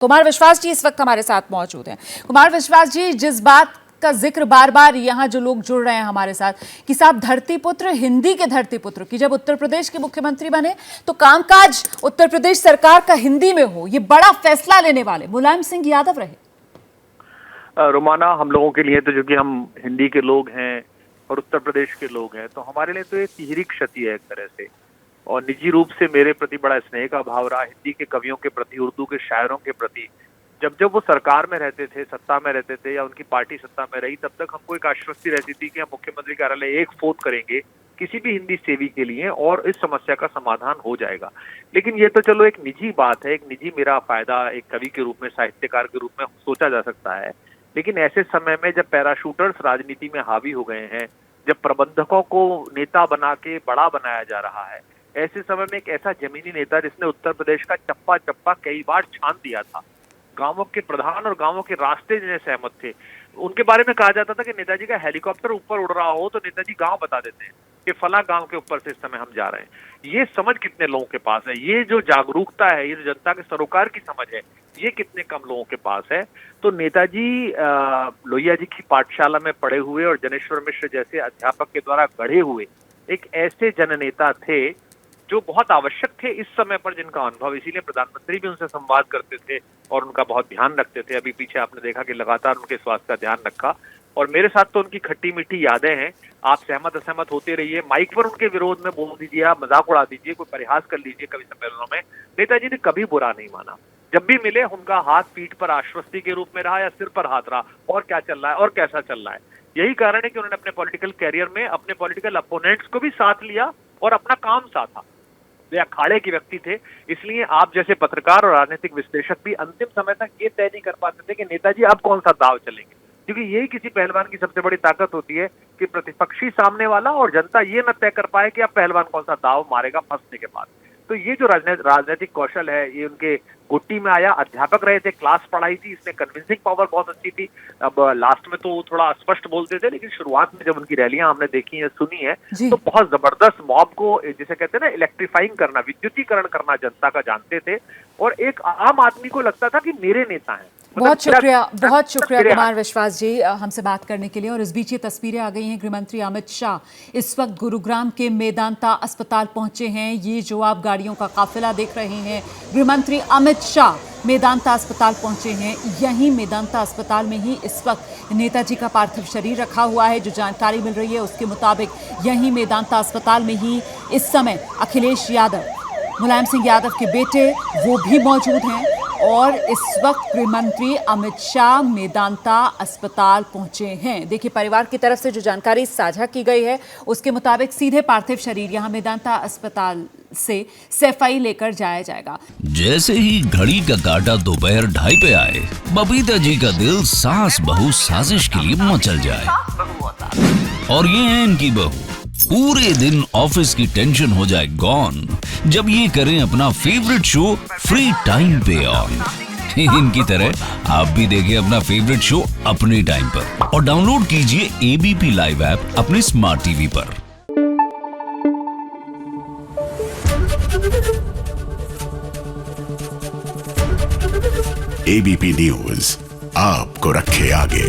कुमार विश्वास जी इस वक्त हमारे साथ मौजूद हैं। कुमार विश्वास जी, जिस बात का जिक्र बार बार यहाँ जो लोग जुड़ रहे हैं हमारे साथ कि साहब धरतीपुत्र, हिंदी के धरतीपुत्र की जब उत्तर प्रदेश के मुख्यमंत्री बने तो कामकाज उत्तर प्रदेश सरकार का हिंदी में हो, ये बड़ा फैसला लेने वाले मुलायम सिंह यादव रहे। रोमाना, हम लोगों के लिए तो जो कि हम हिंदी के लोग हैं और उत्तर प्रदेश के लोग हैं, तो हमारे लिए तो ये तिहरी क्षति है एक तरह से। और निजी रूप से मेरे प्रति बड़ा स्नेह का भाव रहा हिंदी के कवियों के प्रति, उर्दू के शायरों के प्रति। जब जब वो सरकार में रहते थे, सत्ता में रहते थे या उनकी पार्टी सत्ता में रही, तब तक हमको एक आश्वस्ति रहती थी कि हम मुख्यमंत्री कार्यालय एक फोन करेंगे किसी भी हिंदी सेवी के लिए और इस समस्या का समाधान हो जाएगा। लेकिन ये तो चलो एक निजी बात है, एक निजी मेरा फायदा एक कवि के रूप में, साहित्यकार के रूप में सोचा जा सकता है। लेकिन ऐसे समय में जब पैराशूटर्स राजनीति में हावी हो गए हैं, जब प्रबंधकों को नेता बना के बड़ा बनाया जा रहा है, ऐसे समय में एक ऐसा जमीनी नेता जिसने उत्तर प्रदेश का चप्पा चप्पा कई बार छान दिया था, गांवों के प्रधान और गांवों के रास्ते जिन्हें सहमत थे, उनके बारे में कहा जाता था कि नेताजी का हेलीकॉप्टर ऊपर उड़ रहा हो तो नेताजी गांव बता देते हैं कि फला गांव के ऊपर से इस समय हम जा रहे हैं। ये समझ कितने लोगों के पास है, ये जो जागरूकता है, ये जो जनता के सरोकार की समझ है, ये कितने कम लोगों के पास है। तो नेताजी लोहिया जी की पाठशाला में पढ़े हुए और जनेश्वर मिश्र जैसे अध्यापक के द्वारा गढ़े हुए एक ऐसे जननेता थे जो बहुत आवश्यक थे इस समय पर, जिनका अनुभव, इसीलिए प्रधानमंत्री भी उनसे संवाद करते थे और उनका बहुत ध्यान रखते थे। अभी पीछे आपने देखा कि लगातार उनके स्वास्थ्य का ध्यान रखा। और मेरे साथ तो उनकी खट्टी मीठी यादें हैं। आप सहमत असहमत होते रहिए, माइक पर उनके विरोध में बोल दीजिए, आप मजाक उड़ा दीजिए, कोई परिहास कर लीजिए कवि सम्मेलनों में, नेताजी ने कभी बुरा नहीं माना। जब भी मिले उनका हाथ पीठ पर आश्वस्ति के रूप में रहा या सिर पर हाथ रहा, और क्या चल रहा है और कैसा चल रहा है। यही कारण है कि उन्होंने अपने पॉलिटिकल कैरियर में अपने पॉलिटिकल अपोनेंट्स को भी साथ लिया और अपना काम साधा। वे अखाड़े के व्यक्ति थे, इसलिए आप जैसे पत्रकार और राजनीतिक विश्लेषक भी अंतिम समय तक ये तय नहीं कर पाते थे कि नेताजी अब कौन सा दाव चलेंगे, क्योंकि यही किसी पहलवान की सबसे बड़ी ताकत होती है कि प्रतिपक्षी सामने वाला और जनता ये न तय कर पाए कि अब पहलवान कौन सा दाव मारेगा फंसने के बाद। तो ये जो राजनीतिक कौशल है, ये उनके गुट्टी में आया। अध्यापक रहे थे, क्लास पढ़ाई थी, इसमें कन्विंसिंग पावर बहुत अच्छी थी। अब लास्ट में तो थोड़ा अस्पष्ट बोलते थे, लेकिन शुरुआत में जब उनकी रैलियां हमने देखी है, सुनी है, तो बहुत जबरदस्त मॉब को, जिसे कहते हैं ना, इलेक्ट्रीफाइंग करना, विद्युतीकरण करना जनता का जानते थे। और एक आम आदमी को लगता था कि मेरे नेता हैं। बहुत शुक्रिया कुमार विश्वास जी हमसे बात करने के लिए। और इस बीच ये तस्वीरें आ गई हैं, गृहमंत्री अमित शाह इस वक्त गुरुग्राम के मेदांता अस्पताल पहुंचे हैं। ये जो आप गाड़ियों का काफिला देख रहे हैं, गृहमंत्री अमित शाह मेदांता अस्पताल पहुंचे हैं। यहीं मेदांता अस्पताल में ही इस वक्त नेताजी का पार्थिव शरीर रखा हुआ है। जो जानकारी मिल रही है उसके मुताबिक यहीं मेदांता अस्पताल में ही इस समय अखिलेश यादव, मुलायम सिंह यादव के बेटे, वो भी मौजूद हैं। और इस वक्त गृहमंत्री अमित शाह मेदांता अस्पताल पहुंचे हैं। देखिए, परिवार की तरफ से जो जानकारी साझा की गई है उसके मुताबिक सीधे पार्थिव शरीर यहां मेदांता अस्पताल से सैफई लेकर जाया जाएगा। जैसे ही घड़ी का काटा दोपहर 2:30 पे आए, बबीता जी का दिल सास बहू साजिश के लिए मचल जाए। और ये है इनकी बहू, पूरे दिन ऑफिस की टेंशन हो जाए गॉन जब ये करें अपना फेवरेट शो फ्री टाइम पे ऑन। इनकी तरह आप भी देखें अपना फेवरेट शो अपने टाइम पर और डाउनलोड कीजिए एबीपी लाइव ऐप अपने स्मार्ट टीवी पर। एबीपी न्यूज आपको रखे आगे।